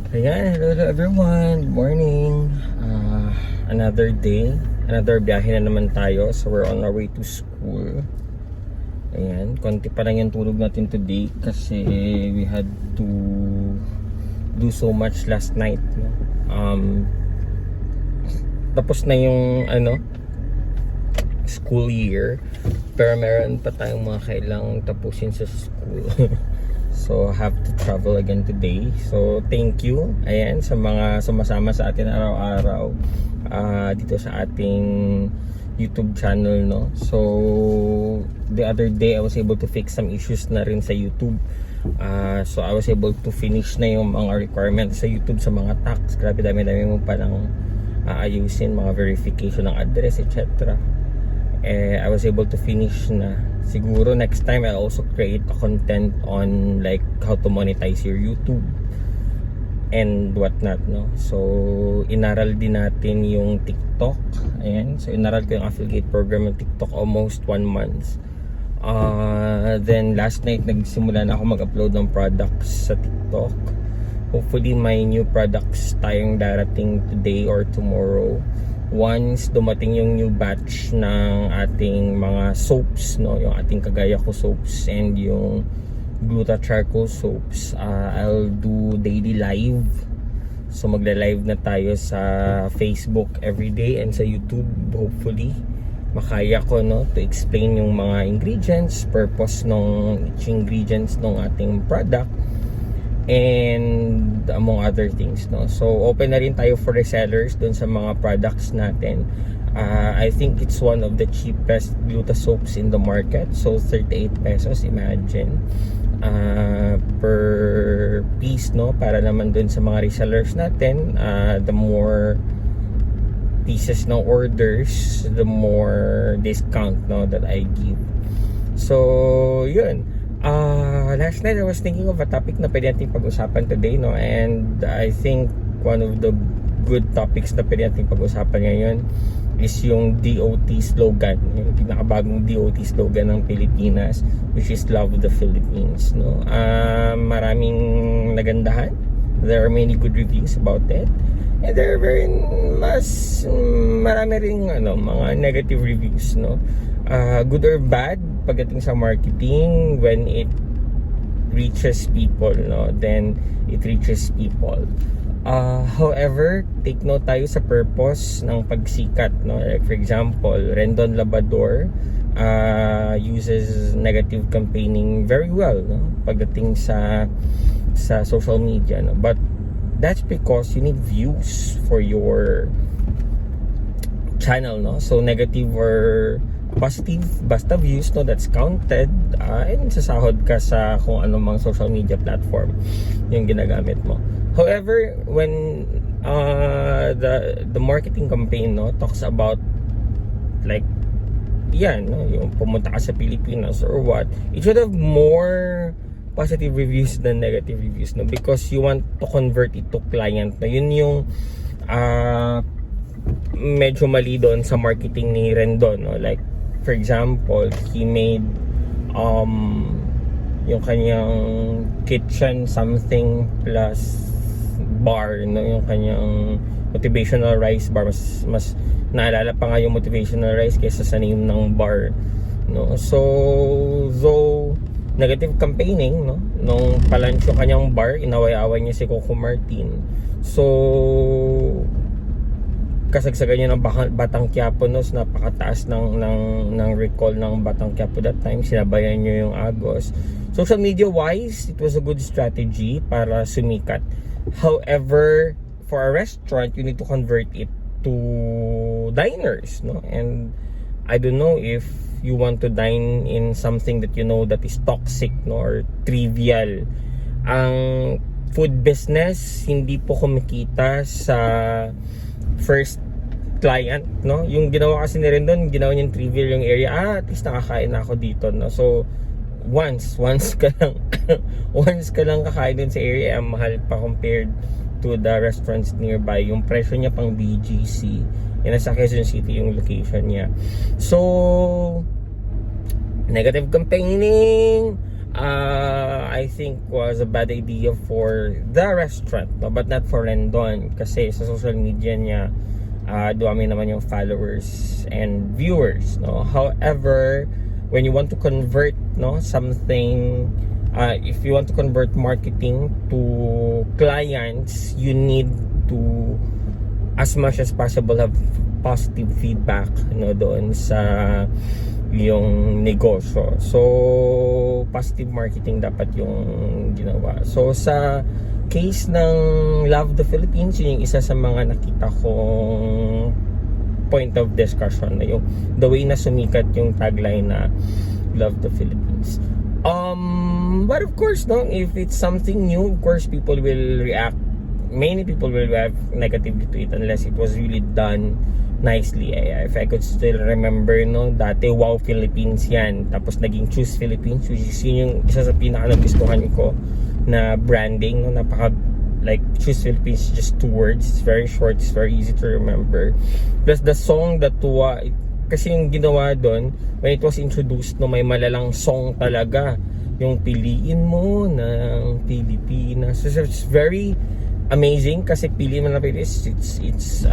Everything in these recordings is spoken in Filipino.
Ayan, hello everyone. Good morning. Another day, another biyahe na naman tayo. So we're on our way to school. Ayan, konti pa lang yung tulog natin today kasi we had to do so much last night. No? Tapos na yung school year, pero meron pa tayong mga kailangang tapusin sa school. So have to travel again today. So thank you ayan sa mga sumasama sa atin araw-araw dito sa ating YouTube channel, no. So the other day I was able to fix some issues na rin sa YouTube. So I was able to finish na yung mga requirements sa YouTube sa mga tax. Grabe dami-dami mo palang ayusin, mga verification ng address, etc. I was able to finish na. Siguro next time I'll also create a content on like how to monetize your YouTube and whatnot, no. So inaral din natin yung TikTok. Ayan, so inaral ko yung affiliate program ng TikTok almost 1 month. Then last night nagsimula na ako mag-upload ng products sa TikTok. Hopefully may new products tayong darating today or tomorrow once dumating yung new batch ng ating mga soaps, no, yung ating kagaya ko soaps and yung gluta charcoal soaps. I'll do daily live, so magla-live na tayo sa Facebook everyday and sa YouTube. Hopefully makaya ko, no, to explain yung mga ingredients, purpose ng each ingredients ng ating product and among other things, no. So open na rin tayo for resellers dun sa mga products natin. I think it's one of the cheapest gluta soaps in the market. So 38 pesos, imagine, per piece, no, para naman dun sa mga resellers natin. The more pieces no orders, the more discount, no, that I give. So yun. Last night I was thinking of a topic na pwede natin pag-usapan today, no, and I think one of the good topics na pwede natin pag-usapan ngayon is yung DOT slogan, yung pinakabagong DOT slogan ng Pilipinas, which is Love the Philippines, no. Maraming nagandahan, there are many good reviews about it, and there are marami ring mga negative reviews, no. Good or bad pagdating sa marketing, when it reaches people, no, then it reaches people. However, take note tayo sa purpose ng pagsikat, no. Like for example, Rendon Labrador uses negative campaigning very well, no, pagdating sa social media, no. But that's because you need views for your channel, no. So negative or positive, basta views, no, that's counted, and sasahod ka sa kung anumang social media platform yung ginagamit mo. However, when the marketing campaign, no, talks about like yan, no, yung pumunta ka sa Pilipinas or what, it should have more positive reviews than negative reviews, no, because you want to convert it to client, no. Yun yung medyo mali doon sa marketing ni Rendon, no. Like for example, he made yung kanyang kitchen something plus bar, no, yung kanyang motivational rice bar, mas naalala pa nga yung motivational rice kaysa sa name ng bar, no. So though negative campaigning, no, nung palaunch yung kanyang bar, inaway-away niya si Coco Martin. So kasagsagan niya ng Batang Quiapo, no, napakataas ng recall ng Batang Quiapo that time, sinabayan niyo yung Agos. Social media wise, it was a good strategy para sumikat. However, for a restaurant, you need to convert it to diners, no, and I don't know if you want to dine in something that you know that is toxic, no, or trivial. Ang food business hindi po kumikita sa first client, no. Yung ginawa kasi ni Rendon, ginawa niyang trivial yung area. At least nakakain na ako dito, no. So once ka lang once ka lang kakain dun sa area, mahal pa compared to the restaurants nearby. Yung presyo niya pang BGC, yan, nasa Quezon City yung location niya. So negative campaigning, I think was a bad idea for the restaurant, no? But not for Rendon, kasi sa social media niya dumami naman yung followers and viewers, no? However, when you want to convert, no, something, if you want to convert marketing to clients, you need to, as much as possible, have positive feedback, no, doon sa yung negosyo. So positive marketing dapat yung ginawa. So sa case ng Love the Philippines, yun yung isa sa mga nakita kong point of discussion, na yung the way na sumikat yung tagline na Love the Philippines. But of course, no, if it's something new, of course people will react. Many people will have negatively to it unless it was really done nicely. If I could still remember, no, dati Wow Philippines yan, tapos naging Choose Philippines, which is yun yung isa sa pinaka nagustuhan ko na branding, no, napaka, like, Choose Philippines, just 2 words, it's very short, it's very easy to remember. Plus the song that kasi yung ginawa doon when it was introduced, no, may malalang song talaga, yung Piliin Mo ng Pilipinas. So it's very amazing kasi Piliin Mo ng Pilipinas, it's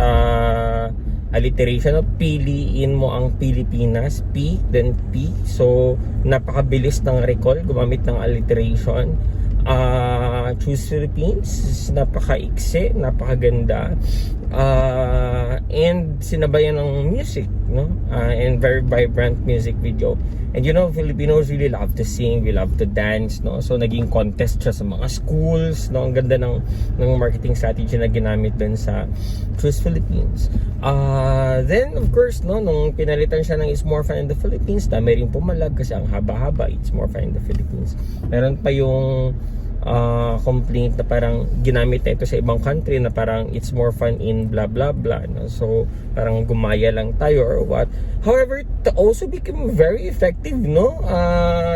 alliteration of Piliin Mo ang Pilipinas, P, then P. So napakabilis ng recall, gumamit ng alliteration. Choose Philippines, napakaiksi, napakaganda, and sinabayan ng music, no, and very vibrant music video. And you know, Filipinos really love to sing, we love to dance, no, so naging contest siya sa mga schools, no. Ang ganda ng marketing strategy na ginamit dun sa Choose Philippines. Then of course, no, nung pinalitan siya ng It's More Fun in the Philippines, dami rin pumalag kasi ang haba-haba, It's More Fun in the Philippines. Meron pa yung complaint na parang ginamit na ito sa ibang country na parang it's more fun in blah blah blah, no? So parang gumaya lang tayo or what. However, it also became very effective, no?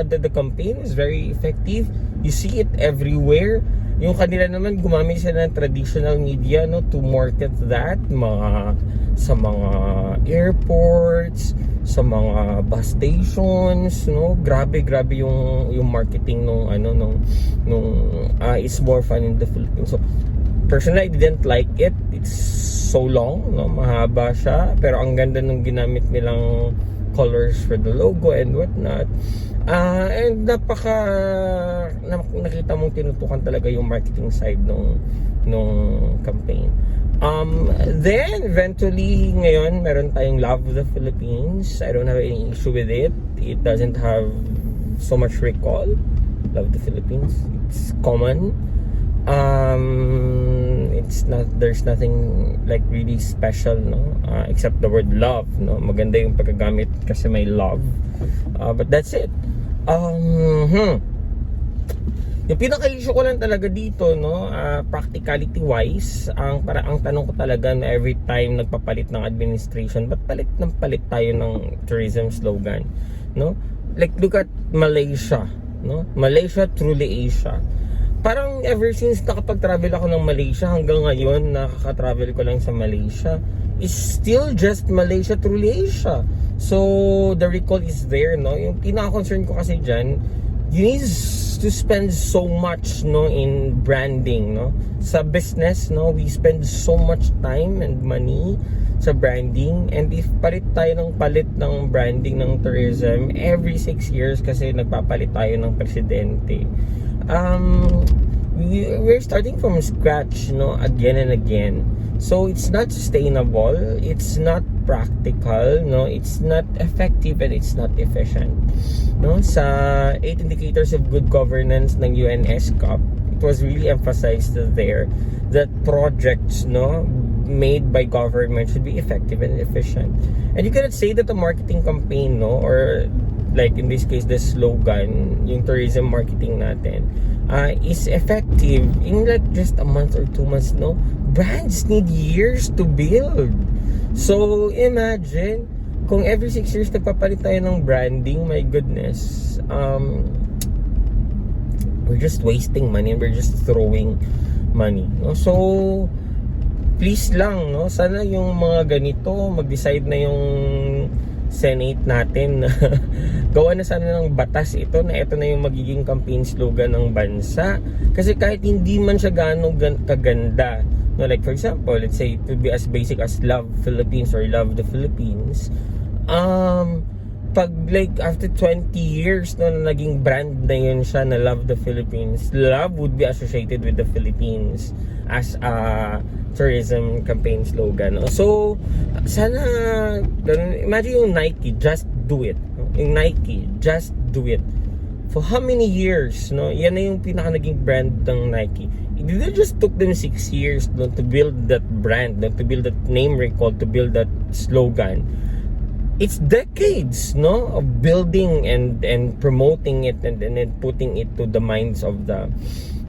The campaign is very effective. You see it everywhere. Yung kanila naman, gumamit sila ng traditional media, no, to market that, sa mga airports, sa mga bus stations, no. Grabe yung marketing nung It's More Fun in the Philippines. So personally, I didn't like it. It's so long, no, mahaba siya, pero ang ganda nung ginamit nilang colors for the logo and whatnot. And nakita mong tinutukan talaga yung marketing side nung campaign. Then eventually ngayon meron tayong Love the Philippines. I don't have any issue with it. It doesn't have so much recall. Love the Philippines, it's common. There's nothing like really special, no, except the word love, no. Maganda yung pagkagamit kasi may love, but that's it. Yung pinaka-issue ko lang talaga dito, no, practicality wise, ang tanong ko talaga na every time nagpapalit ng administration, ba't palit tayo ng tourism slogan, no? Like look at Malaysia, no? Malaysia truly Asia. Parang ever since nakapag-travel ako ng Malaysia hanggang ngayon, nakaka-travel ko lang sa Malaysia, is still just Malaysia truly Asia. So the recall is there, no. Yung pinaka-concern ko kasi dyan, you need to spend so much, no, in branding, no. Sa business, no, we spend so much time and money sa branding, and if palit ng branding ng tourism every 6 years kasi nagpapalit tayo ng presidente, we're starting from scratch, no, again and again. So it's not sustainable, it's not practical, no, it's not effective, and it's not efficient, no. Sa 8 indicators of good governance ng UNESCOP, it was really emphasized there that projects, no, made by government should be effective and efficient. And you cannot say that the marketing campaign, no, or like in this case the slogan, yung tourism marketing natin, is effective in like just a month or 2 months, no. Brands need years to build. So imagine kung every 6 years nagpapalit tayo ng branding, my goodness, we're just wasting money and we're just throwing money, no. So please lang, no, sana yung mga ganito mag-decide na yung Senate natin na gawa na sana ng batas ito na ito na yung magiging campaign slogan ng bansa. Kasi kahit hindi man siya ganong kaganda, no, like for example, let's say it would be as basic as Love Philippines or Love the Philippines. Pag like after 20 years no, na naging brand na yun siya na Love the Philippines, love would be associated with the Philippines as a tourism campaign slogan, no? So sana imagine yung Nike, just do it, no? Yung Nike, just do it, for how many years, no? Yan na yung pinaka naging brand ng Nike. It just took them 6 years, no, to build that brand, no, to build that name recall, to build that slogan. It's decades, no, of building and promoting it and then putting it to the minds of the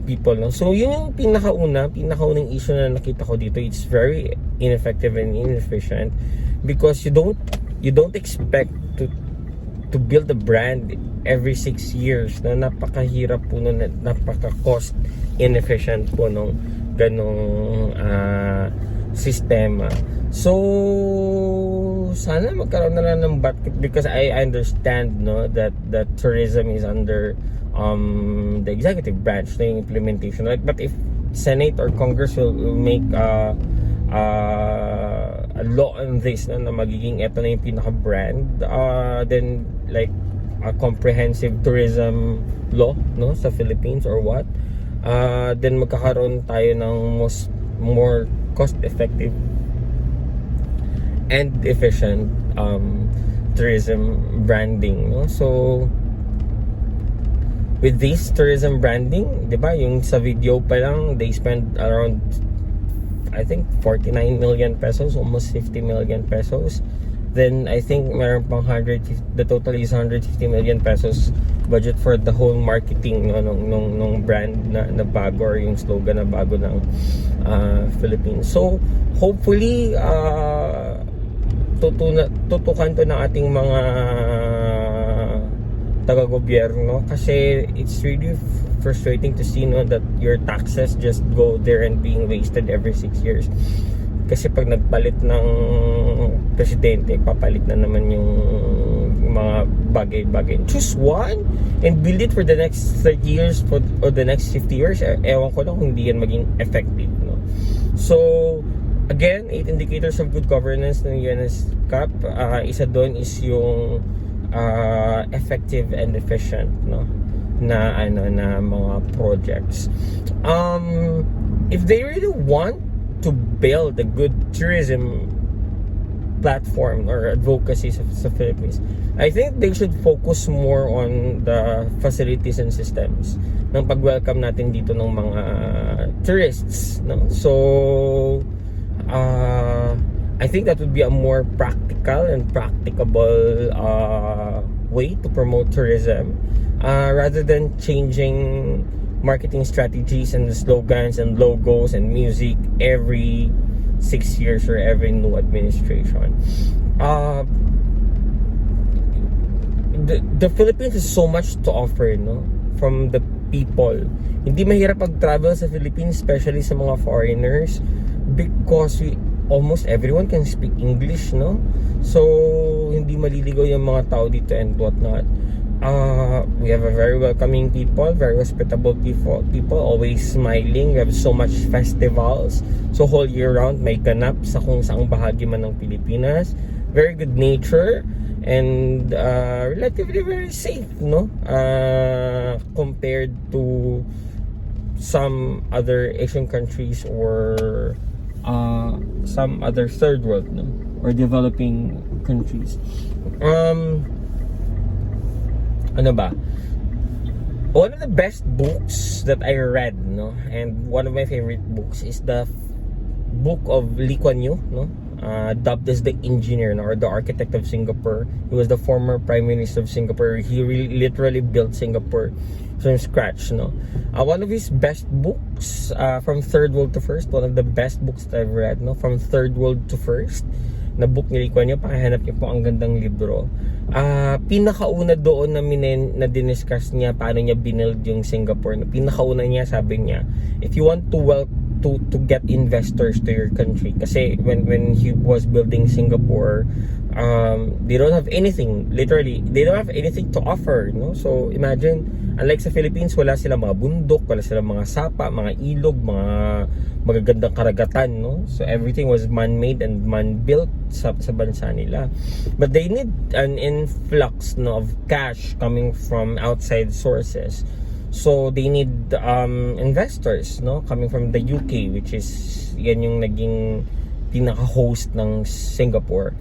people, no. So yun yung pinakaunang issue na nakita ko dito. It's very ineffective and inefficient because you don't expect to build a brand every 6 years, na napakahirap po nun, napaka-cost inefficient po nung ganong sistema. So sana magkaroon na lang ng because I understand, no, that tourism is under the executive branch na yung implementation, like, but if Senate or Congress will make a law on this, no, na magiging eto na yung pinaka-brand, then like a comprehensive tourism law, no, sa Philippines or what, then magkakaroon tayo ng more cost-effective and efficient tourism branding, no? So with this tourism branding, di ba, yung sa video pa lang they spend around I think 49 million pesos, almost 50 million pesos. Then I think meron pang the total is 150 million pesos budget for the whole marketing, no, nung brand na bago, or yung slogan na bago ng Philippines. So hopefully tutukan to ng ating mga taga-gobyerno, kasi it's really frustrating to see, no, that your taxes just go there and being wasted every 6 years. Kasi pag nagpalit ng presidente, papalit na naman yung mga bagay-bagay. Choose one and build it for the next 30 years or the next 50 years. Ewan ko lang kung hindi yan maging effective, no? So again, 8 indicators of good governance ng UNSCAP. Isa doon is yung effective and efficient, no, na mga projects. If they really want to build a good tourism platform or advocacy sa Philippines, I think they should focus more on the facilities and systems ng pag-welcome natin dito ng mga tourists, no? So I think that would be a more practical and practicable way to promote tourism, rather than changing marketing strategies and slogans and logos and music every 6 years or every new administration. The Philippines has so much to offer, no, from the people. Hindi mahirap pag-travel sa Philippines, especially sa mga foreigners, because almost everyone can speak English, no? So hindi maliligaw yung mga tao dito and whatnot. We have a very welcoming people, very hospitable people, always smiling. We have so much festivals, so whole year round may ganap sa kung saang bahagi man ng Pilipinas. Very good nature and relatively very safe, no, compared to some other Asian countries or some other third world, no, or developing countries. Ano ba? One of the best books that I read, no, and one of my favorite books is the book of Lee Kuan Yew, no, dubbed as the engineer, no, or the architect of Singapore. He was the former prime minister of Singapore. He really literally built Singapore from scratch, no. One of his best books, from third world to first, one of the best books that I've read, no, from third world to first, na book ni Lee Kuan Yew. Pakihanap niyo po, ang gandang libro. Pinakauna doon na diniscuss niya paano niya binuild yung Singapore. Pinakauna niya, sabi niya, if you want to get investors to your country, kasi when he was building Singapore, They don't have anything, literally they don't have anything to offer, no? So imagine, unlike sa Philippines, wala silang mga bundok, wala silang mga sapa, mga ilog, mga magagandang karagatan, no? So everything was man-made and man-built sa bansa nila, but they need an influx, no, of cash coming from outside sources. So they need investors, no, coming from the UK, which is yan yung naging pinaka-host ng Singapore.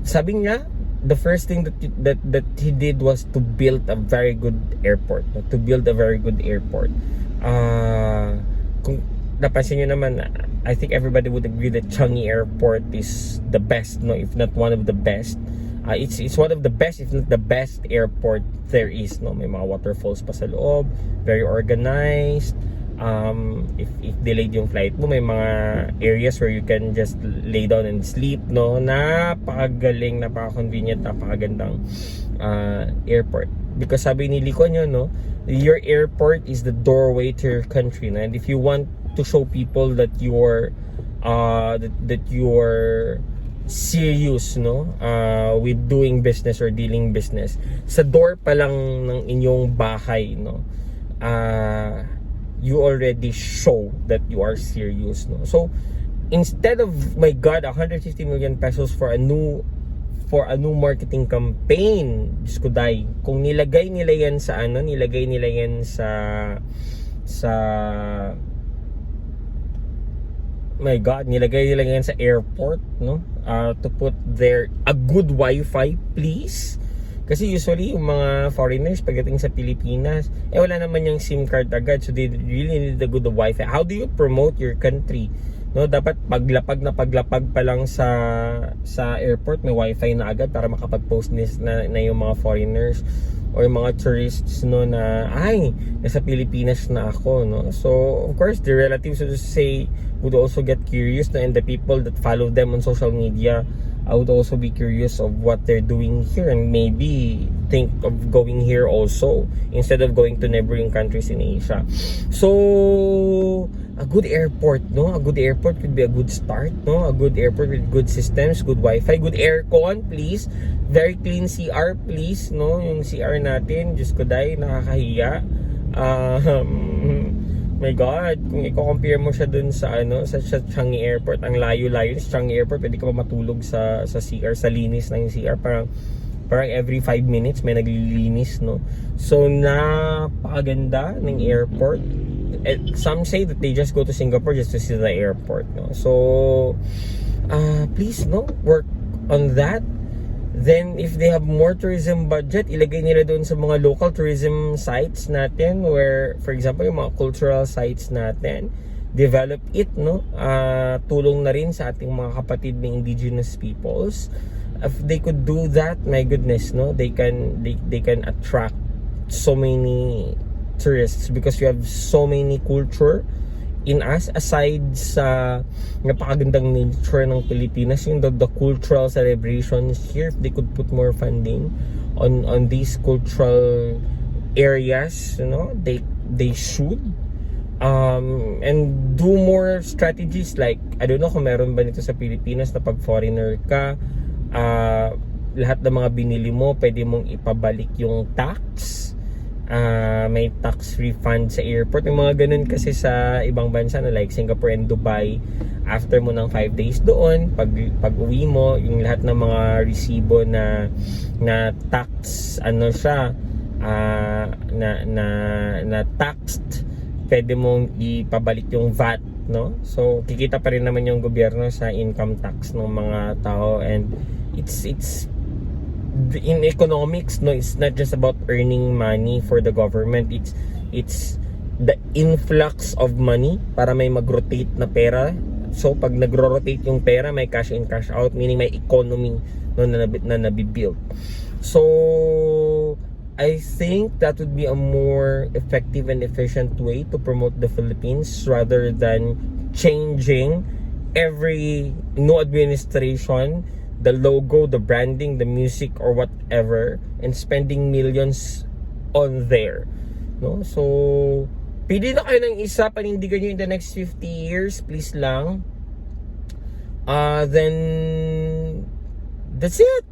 Sabi niya, the first thing that he did was to build a very good airport. Kung napansin niyo naman, I think everybody would agree that Changi Airport is the best, no, if not one of the best. It's one of the best, if not the best airport there is, no. May mga waterfalls pa sa loob, very organized. If delayed yung flight mo, may mga areas where you can just lay down and sleep, no. Napakagaling, napaka-convenient, napakagandang airport. Because sabi ni Lee Kuan Yew, no, your airport is the doorway to your country, no? And if you want to show people that you're serious, no, with doing business or dealing business, sa door pa lang ng inyong bahay, no, you already show that you are serious, no? So instead of, my God, 150 million pesos for a new marketing campaign, Diyos ko day, kung nilagay nila yan sa my God, nilagay nila yan sa airport, no, to put there a good Wi-Fi, please. Kasi usually yung mga foreigners pagdating sa Pilipinas, wala naman yung SIM card agad, so they really need a good Wi-Fi. How do you promote your country? No, dapat paglapag pa lang sa airport, may Wi-Fi na agad para makapag-post na yung mga foreigners or yung mga tourists, no, na ay, nasa Pilipinas na ako, no. So of course the relatives would also get curious, no, and the people that follow them on social media, I would also be curious of what they're doing here, and maybe think of going here also instead of going to neighboring countries in Asia. So a good airport, no, a good airport could be a good start, no, a good airport with good systems, good Wi-Fi, good aircon, please, very clean CR, please, no, yung CR natin, Diyos ko day, nakakahiya. My God, kung i-compare mo siya dun sa Changi Airport, ang layo-layo sa Changi Airport, pwede ka pa matulog sa CR, sa linis na yung CR, parang every 5 minutes may naglilinis, no. So napakaganda ng airport. Some say that they just go to Singapore just to see the airport, no. So please, no, work on that. Then if they have more tourism budget, ilagay nila doon sa mga local tourism sites natin, where for example yung mga cultural sites natin, develop it, no. Tulong na rin sa ating mga kapatid na indigenous peoples. If they could do that, my goodness, no, they can attract so many tourists, because we have so many culture in us, aside sa napakagandang nature ng Pilipinas, yung the cultural celebrations here. If they could put more funding on these cultural areas, you know, they should, and do more strategies, like, I don't know kung meron ba nito sa Pilipinas, na pag foreigner ka, lahat ng mga binili mo pwede mong ipabalik yung tax. May tax refund sa airport, yung mga ganun kasi sa ibang bansa, na like Singapore and Dubai. After mo ng 5 days doon, pag uwi mo, yung lahat ng mga resibo na tax, siya, na taxed, pwede mong ipabalik yung VAT, no. So kikita pa rin naman yung gobyerno sa income tax ng mga tao, and it's in economics, no, it's not just about earning money for the government. It's the influx of money para may mag-rotate na pera. So pag nagro-rotate yung pera, may cash in, cash out, meaning may economy, no, na nabibuild. So I think that would be a more effective and efficient way to promote the Philippines, rather than changing every new administration, the logo, the branding, the music, or whatever, and spending millions on there, no. So pili na kayo ng isa, panindigan nyo in the next 50 years, please lang. then that's it.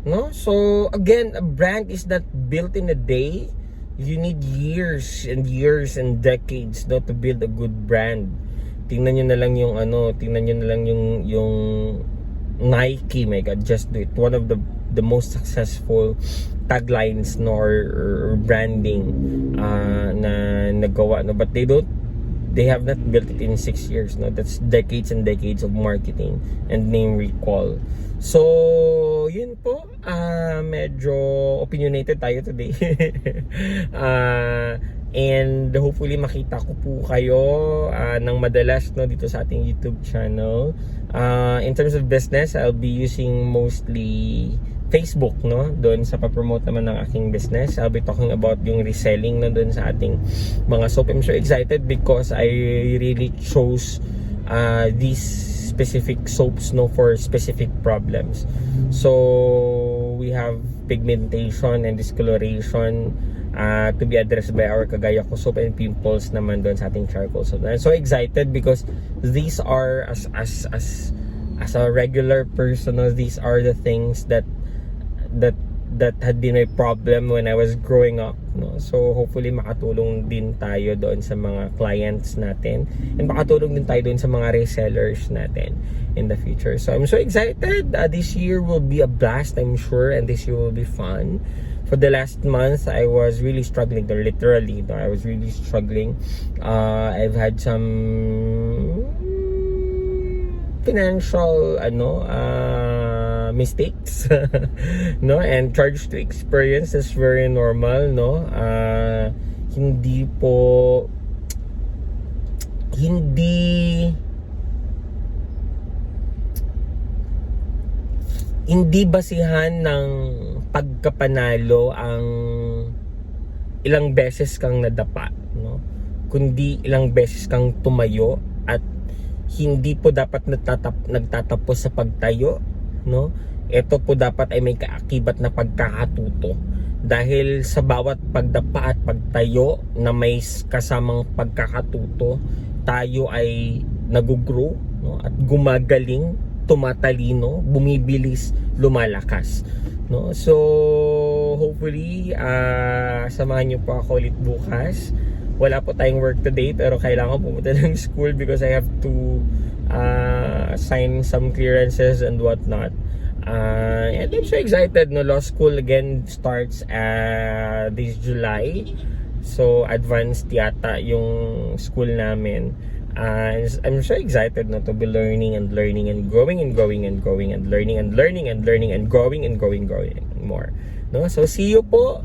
No? So again, a brand is not built in a day. You need years and years and decades, no, to build a good brand. Tingnan niyo na lang yung tingnan niyo na lang yung Nike, my God, just do it. One of the most successful taglines, no, or branding na nagawa, no, but they have not built it in 6 years, no. That's decades and decades of marketing and name recall. So yun po, medyo opinionated tayo today. And hopefully makita ko po kayo ng madalas, no, dito sa ating YouTube channel. In terms of business, I'll be using mostly Facebook, no, doon sa pa-promote naman ng aking business. I'll be talking about yung reselling na doon sa ating mga soap. I'm so excited because I really chose these specific soaps, no, for specific problems. So we have pigmentation and discoloration to be addressed by our Kagaya Ko soap, and pimples naman doon sa ating charcoal soap. I'm so excited because these are as a regular person, no, these are the things that had been my problem when I was growing up, no. So hopefully makatulong din tayo doon sa mga clients natin, and makatulong din tayo doon sa mga resellers natin in the future. So I'm so excited. This year will be a blast, I'm sure, and this year will be fun. For the last month, I was really struggling, literally, no, I was really struggling. I've had some financial mistakes no, and charge to experience is very normal, no. Hindi basihan ng pagkapanalo ang ilang beses kang nadapa, no, kundi ilang beses kang tumayo, at hindi po dapat nagtatapos sa pagtayo, no. Ito po dapat ay may kaakibat na pagkakatuto, dahil sa bawat pagdapa at pagtayo na may kasamang pagkakatuto, tayo ay nagugrow, no, at gumagaling, tumatalino, bumibilis, lumalakas, no. So hopefully samahan niyo po ako ulit bukas. Wala po tayong work today, pero kailangan pumunta ng school because I have to sign some clearances and whatnot. And I'm so excited, no. Law school again starts this July. So advanced yata yung school namin. I'm so excited, no, to be learning and growing and growing and learning and growing more, no. So see you po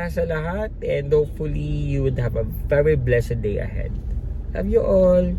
sa lahat, and hopefully you would have a very blessed day ahead. Love you all.